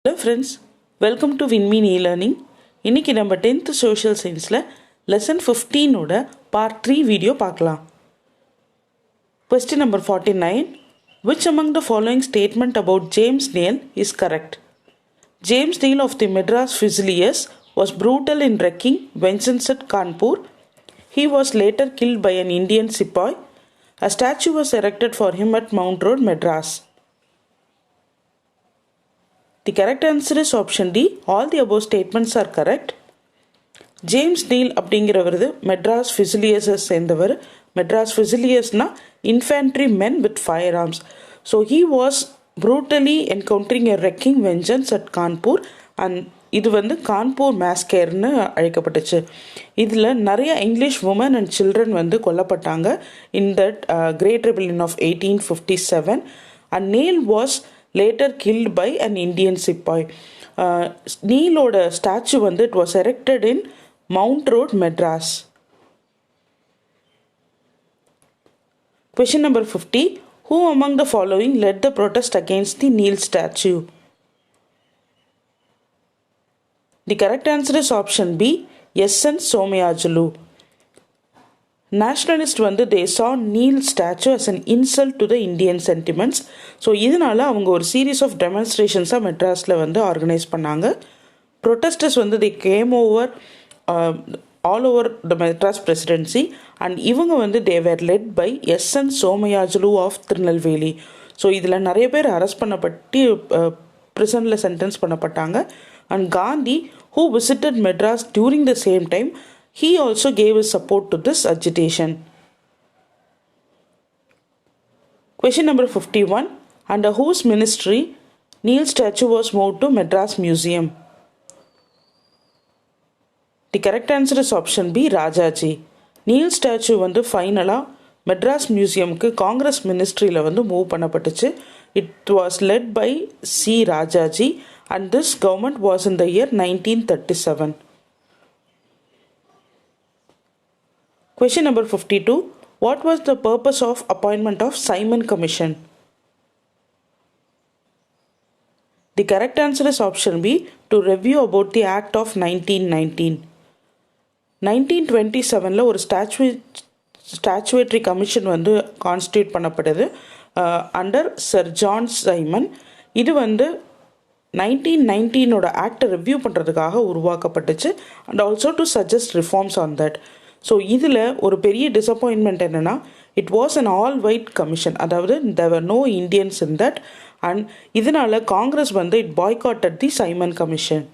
Hello friends, welcome to WinMean e-learning. இன்னைக்கு நம்ம 10th social scienceல lesson 15 ஓட part 3 வீடியோ பார்க்கலாம். Question number 49. Which among the following statement about James Neal is correct? James Neal of the Madras Fusiliers was brutal in wreaking vengeance at Kanpur. He was later killed by an Indian sepoy. A statue was erected for him at Mount Road, Madras. The correct answer is option D. All the above statements are correct. James Neil அப்படிங்கிறவரது மெட்ராஸ் ஃபிசிலியர்ஸை சேர்ந்தவர். மெட்ராஸ் ஃபிசிலியர்ஸ்னா infantry men with firearms. So he was brutally encountering a wrecking vengeance at Kanpur and இது கான்பூர் மேஸ்கேர்னு அழைக்கப்பட்டுச்சு. இதில் நிறைய English women and children கொல்லப்பட்டாங்க in that great rebellion of 1857 and Neil was later killed by an Indian sepoy. நீலோட statue it was erected in Mount Road, Madras. Question number 50. Who among the following led the protest against the Neil statue? The correct answer is option B. S.N. Somayajulu. Nationalists they saw Neil statue as an insult to the Indian sentiments. So இதனால அவங்க ஒரு series of டெமான்ஸ்ட்ரேஷன்ஸாக மெட்ராஸில் organise பண்ணாங்க. Protesters they came over all over the Madras presidency and இவங்க they were led by S.N. Somayajulu of Tirunelveli. So இதில் நிறைய பேர் அரெஸ்ட் பண்ணப்பட்டு ப்ரிசனில் சென்டென்ஸ் பண்ணப்பட்டாங்க. And Gandhi who visited Madras during the same time, he also gave his support to this agitation. Question number 51. Under whose ministry Neil statue was moved to Madras Museum? The correct answer is option B. Rajaji. Neil statue ஃபைனலாக மெட்ராஸ் மியூசியமுக்கு Congress மினிஸ்ட்ரியில் move பண்ணப்பட்டுச்சு. It was led by C. Rajaji and this government was in the year 1937. Question number 52. What was the purpose of appointment of Simon Commission? The correct answer is option B. To review about the Act of 1919. 1927 ஒரு statutory commission constitute பண்ணப்படுது under sir John Simon. இது 1919 ஆக்டை review பண்ணுறதுக்காக உருவாக்கப்பட்டுச்சு and also to suggest reforms on that. So இதில் ஒரு பெரிய disappointment என்னென்னா it was an all white commission, அதாவது there no Indians in that and இதனால் Congress it boycotted the Simon commission.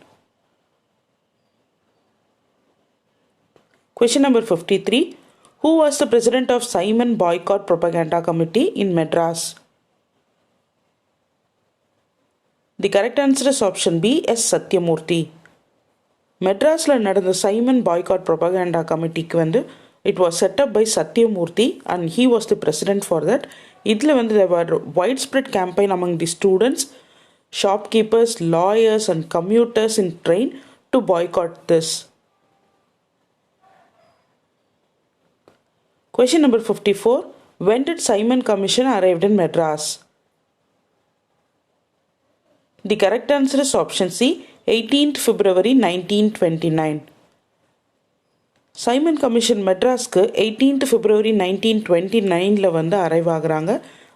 Question number 53. Who was the president of Simon Boycott Propaganda Committee in Madras? The correct answer is option B. S. Satyamurthy. மெட்ராஸில் நடந்த Simon boycott propaganda கமிட்டிக்கு it was set up by Satyamurthy and he was the president for that. இதில் there widespread campaign among the students, shopkeepers, lawyers and commuters in train to boycott this. Question number 54. When did Simon Commission arrived in Madras? The correct answer is option C. 18th February 1929. Simon commission மெட்ராஸ்க்கு 18th February 1929 arrive ஆகுறாங்க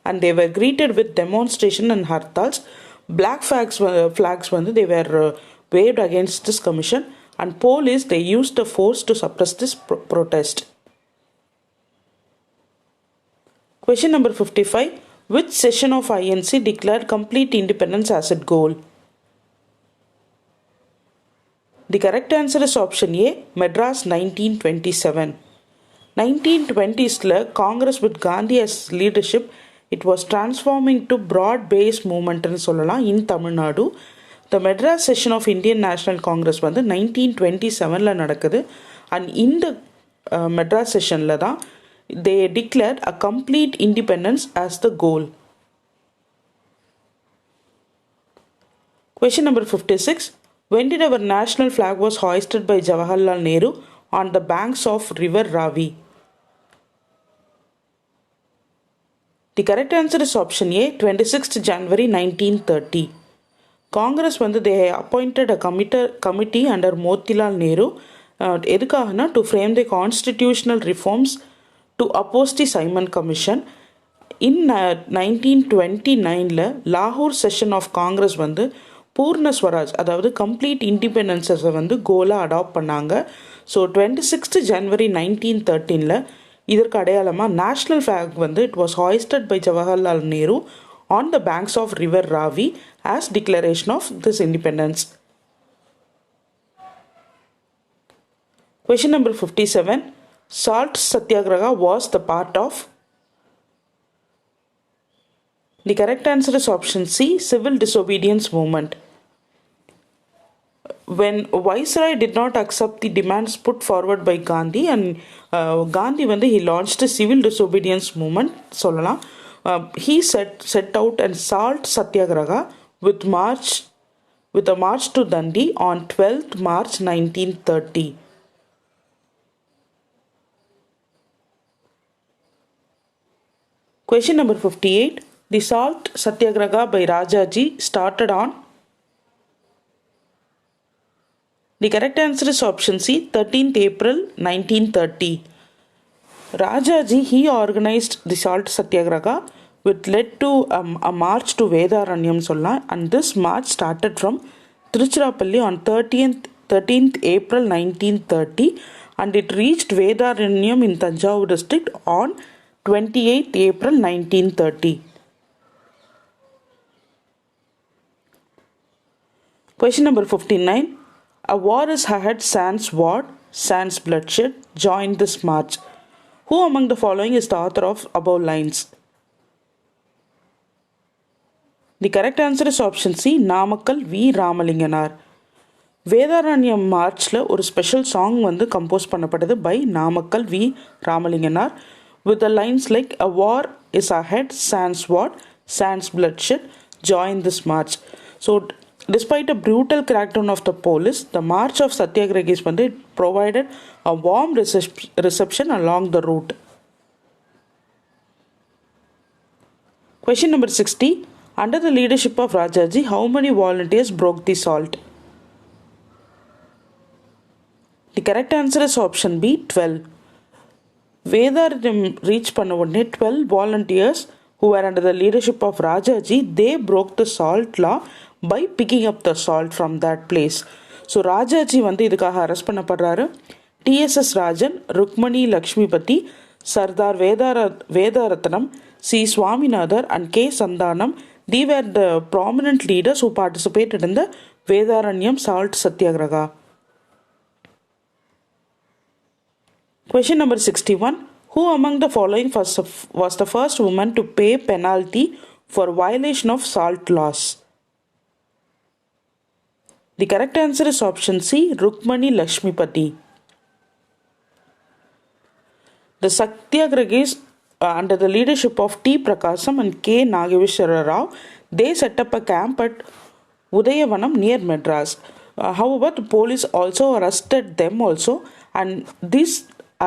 and they were greeted with demonstration and hartals. Black flags they were waved against this commission and police they used the force to suppress this protest. Question number 55. Which session of INC declared complete independence as its goal? The correct answer is option A. Madras 1927. 1920s Congress with Gandhi as leadership, it was transforming to broad-based movement in Tamil Nadu. The Madras session of Indian National Congress 1927 நடக்குது and in the Madras session they declared a complete independence as the goal. Question number 56. When did our national flag was hoisted by Jawaharlal Nehru on the banks of river Ravi? The correct answer is option A. 26th January 1930. Congress வந்து they appointed a committee under Motilal Nehru எதுக்காகனா to frame the constitutional reforms to oppose the Simon commission. In 1929 லாகூர் session of Congress வந்து பூர்ண ஸ்வராஜ் அதாவது complete இண்டிபெண்டன்ஸை வந்து கோலாக adapt பண்ணாங்க. So 26 ஜனவரி 1913 இதற்கு அடையாளமாக நேஷ்னல் ஃப்ளாக் வந்து it was hoisted by Jawaharlal Nehru on the banks of river Ravi as declaration of this independence. Question number 57. Salt Satyagraha was the part of. The correct answer is option C, civil disobedience movement. When Viceroy did not accept the demands put forward by Gandhi and Gandhi வந்து he launched a civil disobedience movement சொல்லலாம். He set out and salt Satyagraha with a march to Dandi on 12th March 1930. Question number 58. The salt Satyagraha by Rajaji started on. The correct answer is option C, 13th April 1930. Rajaji, he organized the salt satyagraha which led to a march to Vedaranyam solla, and this march started from Tiruchirappalli on 13th April 1930 and it reached Vedaranyam in Tanjavur district on 28th April 1930. Question number 59. A war is ahead sans war, sans bloodshed, join this march. Who among the following is the author of above lines? The correct answer is option C, Namakkal V. Ramalinganar. Vedaranyam மார்ச்சில் ஒரு special song வந்து compose பண்ணப்பட்டது by Namakkal V Ramalinganar with the lines like a war is ahead, sans what, sans bloodshed, join this march. So despite a brutal crackdown of the police, the march of Satyagrahis வந்து provided a warm reception along the route. Question number 60. Under the leadership of Rajaji, how many volunteers broke the salt? The correct answer is option B, 12. Vedaranam reached பண்ண உடனே 12 volunteers who were under the leadership of Rajaji, they broke the salt law by picking up the salt from that place. So Rajaji வந்து இதுக்காக arrest பண்ணப்படுறாரு. TSS Rajan, Rukmini Lakshmipathi, Sardar Vedaratnam, C Swaminathar and K Santhanam, they were the prominent leaders who participated in the Vedaranyam salt satyagraha. Question number 61. Who among the following was the first woman to pay penalty for violation of salt laws? The correct answer is option C, Rukmani Lakshmipati. The Satyagrahis under the leadership of T. Prakasam and K. Nageshwara Rao, they set up a camp at Udayavanam near Madras. However, the police also arrested them also, and this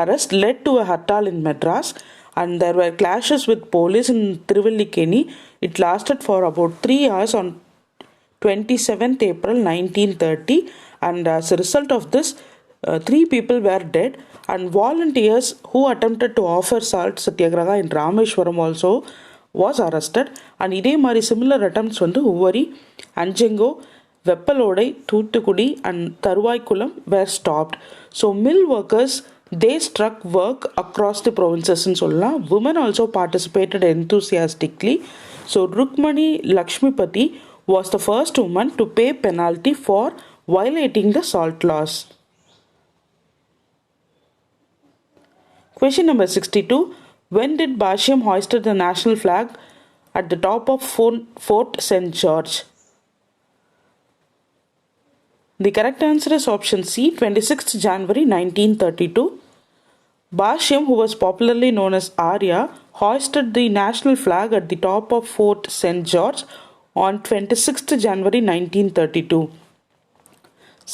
arrest led to a hartal in Madras, and there were clashes with police in Thiruvallikeni. It lasted for about 3 hours on 27th April 1930, and as a result of this, 3 people were dead, and volunteers who attempted to offer salt satyagraha in Rameshwaram also was arrested. And இதே மாதிரி similar attempts வந்து Uvari, அஞ்சங்கோ, வெப்பலோடை, Thoothukudi and தருவாய்க்குளம் were stopped. So mill workers, they struck work across the provinces in சொல்லலாம். Women also participated enthusiastically. So Rukmani Lakshmipati was the first woman to pay penalty for violating the salt laws. Question number 62. When did Bashyam hoisted the national flag at the top of Fort St. George? The correct answer is option C, 26th January 1932. Bashyam, who was popularly known as Arya, hoisted the national flag at the top of Fort St. George on 26th January 1932.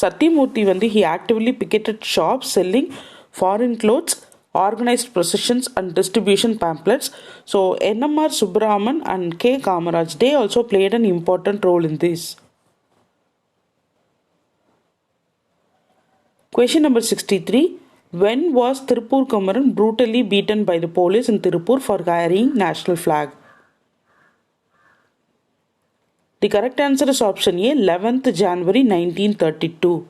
Satyamurthy வந்து he actively picketed shops selling foreign clothes, organized processions and distribution pamphlets. So NMR Subbaraman and K. Kamaraj, they also played an important role in this. Question number 63. When was Tirupur Kumaran brutally beaten by the police in Tirupur for carrying national flag? The correct answer is option A, 11th January 1932.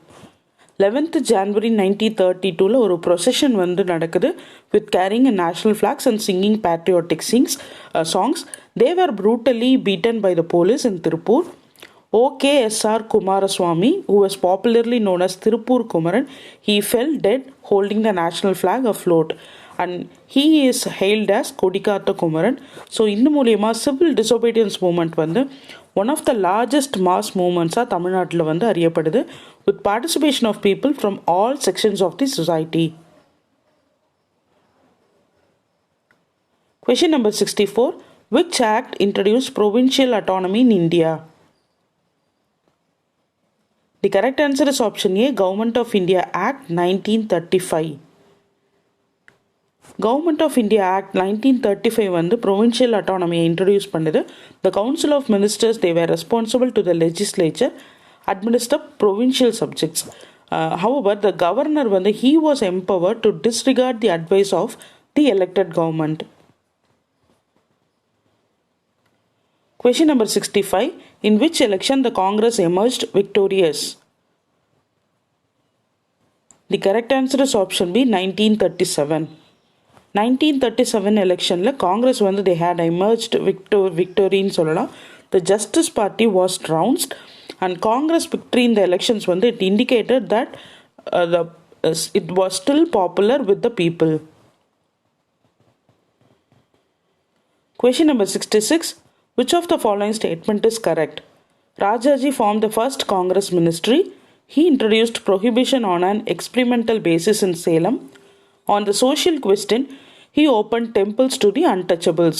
11th January 1932 ஒரு procession வந்து நடக்குது with carrying a national flags and singing patriotic songs. They were brutally beaten by the police in Tirupur. OKSR Kumaraswamy, who was popularly known as Tirupur Kumaran, he fell dead holding the national flag afloat. And he is hailed as Kodikata Kumaran. So இந்த மூலியமா civil disobedience movement வந்து one of the largest mass movements தமிழ்நாட்டில் வந்து அறியப்படுது with participation of people from all sections of the society. Question number 64. Which act introduced provincial autonomy in India? The correct answer is option A, Government of India Act 1935. Government of India Act 1935 வந்து provincial autonomy introduce பண்ணுது. The Council of Ministers, they were responsible to the legislature administer provincial subjects. However, the governor வந்து he was empowered to disregard the advice of the elected government. Question number 65. In which election the Congress emerged victorious? The correct answer is option B, 1937. 1937 எலெக்ஷனில் காங்கிரஸ் வந்து they had emerged victoryன்னு சொல்லலாம். The Justice Party was trounced and Congress victory in the elections வந்து it indicated that it was still popular with the people. Question number 66. Which of the following statement is correct? Rajaji formed the first Congress ministry. He introduced prohibition on an experimental basis in Salem. On the social question, he opened temples to the untouchables.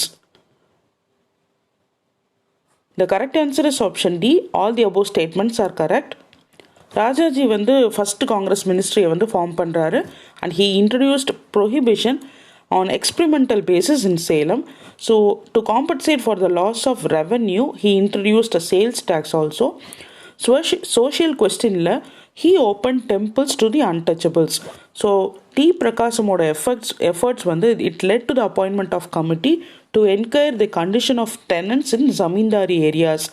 The correct answer is option D. All the above statements are correct. Rajaji வந்து first Congress மினிஸ்ட்ரியை வந்து form பண்ணுறாரு and he introduced prohibition on experimental basis in Salem. So to compensate for the loss of revenue, he introduced a sales tax also. Social questionல he opened temples to the untouchables. So T. Prakasamoட efforts வந்து it led to the appointment of committee to enquire the condition of tenants in zamindari areas.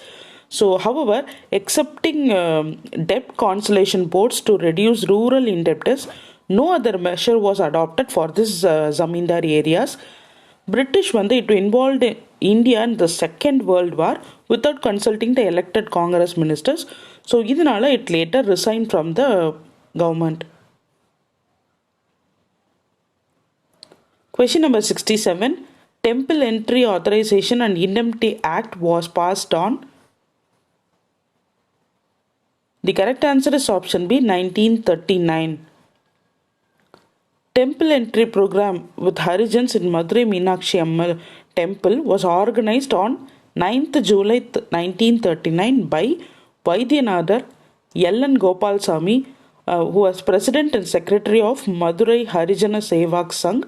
So however, accepting debt cancellation boards to reduce rural indebtedness, no other measure was adopted for this zamindari areas. British வந்து it involved India in the Second World War without consulting the elected Congress ministers. So இதனால it later resigned from the government. Question number 67. Temple Entry Authorization and Indemnity Act was passed on. The correct answer is option B, 1939. Temple entry program with Harijans in Madurai Meenakshi Ammal temple was organized on 9th July 1939 by Vaidyanather L.N. Gopalsamy, who was president and secretary of Madurai Harijana Sevak Sangh.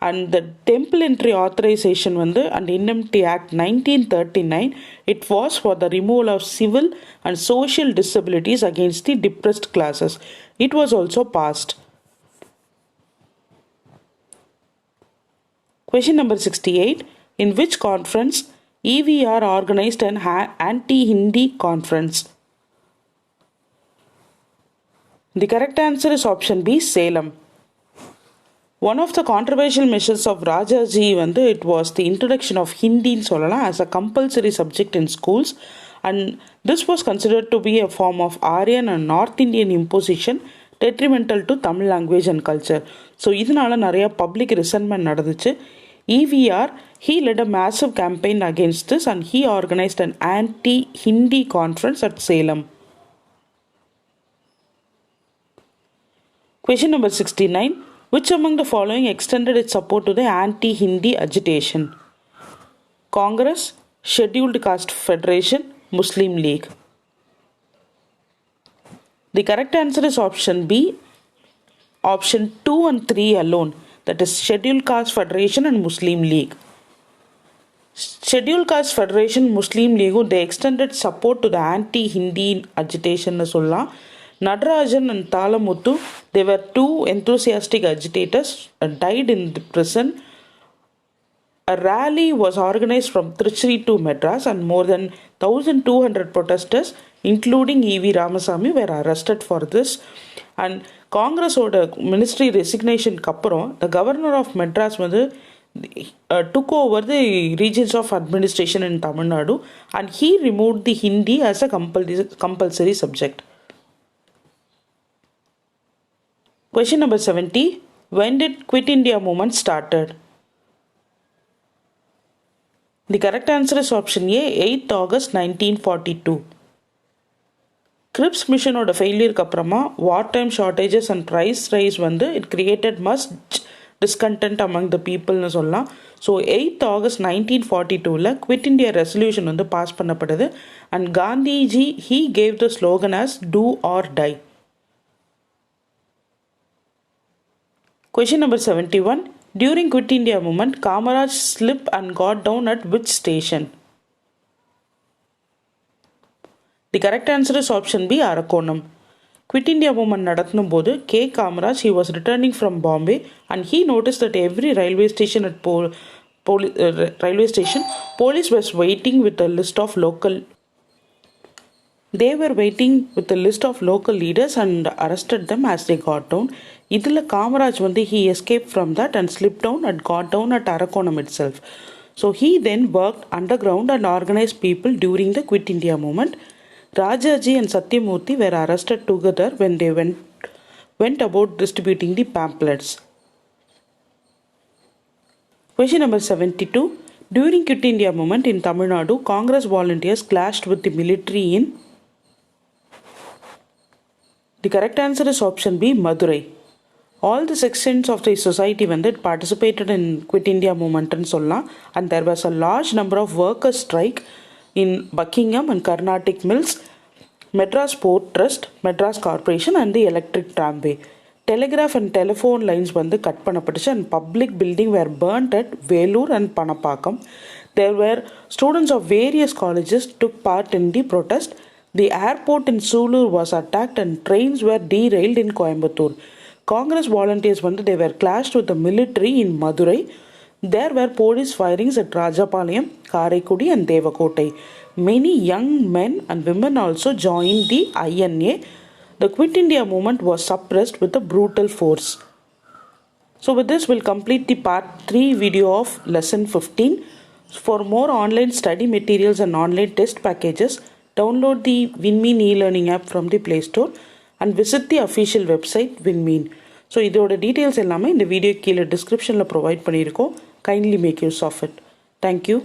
And the temple entry authorization வந்து and Indemnity Act 1939, it was for the removal of civil and social disabilities against the depressed classes. It was also passed. Question number 68. In which conference EVR organized an anti-Hindi conference? The correct answer is option B, Salem. One of the controversial measures of Rajaji வந்து it was the introduction of Hindi சொல்லலாம் as a compulsory subject in schools, and this was considered to be a form of Aryan and North Indian imposition detrimental to Tamil language and culture. So இதனால நிறைய public resentment நடந்துச்சு. EVR, he led a massive campaign against this and he organized an anti-Hindi conference at Salem. Question number 69. Which among the following extended its support to the anti-Hindi agitation? Congress, Scheduled Caste Federation, Muslim League. The correct answer is option B, option 2 and 3 alone. That is Scheduled Caste Federation and Muslim League. Scheduled Caste Federation, Muslim League, they extended support to the anti-Hindi agitation சொல்லலாம். Nadarajan and Talamuthu, they were two enthusiastic agitators, died in the prison. A rally was organized from Trichy to Madras and more than 1,200 protesters, including E.V. Ramasamy, were arrested for this. And Congress ministry resignation kappuram, the governor of Madras took over the regions of administration in Tamil Nadu and he removed the Hindi as a compulsory subject. Question number 70. When did Quit India movement started? The correct answer is option A, 8th August 1942. Cripps mission oda failure kaprama wartime shortages and price rise it created much discontent among the people nu solla. So 8th August 1942 la Quit India resolution pass pannapadudhu and Gandhiji he gave the slogan as do or die. Question number 71. During Quit India movement, Kamaraj slipped and got down at which station? The correct answer is option B, Arakonam. Quit India movement nadatnumbodhu K. Kamaraj, he was returning from Bombay and he noticed that every railway station police was waiting with a list of local. They were waiting with a list of local leaders and arrested them as they got down. Idhila Kamaraj he escaped from that and slipped down and got down at Arakonam itself. So he then worked underground and organized people during the Quit India movement. Rajaji and Satyamurthy were arrested together when they went about distributing the pamphlets. Question number 72. During Quit India movement in Tamil Nadu, Congress volunteers clashed with the military in. The correct answer is option B, Madurai. All the sections of the society participated in Quit India movement and there was a large number of workers' strike in Buckingham and Carnatic Mills, Madras Port Trust, Madras Corporation and the electric tramway. Telegraph and telephone lines cut panapadichu and public buildings were burnt at Velur and Panapakam. There were students of various colleges took part in the protest. The airport in Sulur was attacked and trains were derailed in Coimbatore. Congress volunteers they were clashed with the military in Madurai. There were police firings at Rajapalayam, Karaikudi and Devakotai. Many young men and women also joined the INA. The Quit India movement was suppressed with a brutal force. So with this we'll complete the part 3 video of lesson 15. For more online study materials and online test packages, download the WinMean e-learning app from the Play Store and visit the official website WinMean. So இதோட details எல்லாமே இந்த video கீழே descriptionல provide பண்ணியிருக்கோம். Kindly make use of it. Thank you.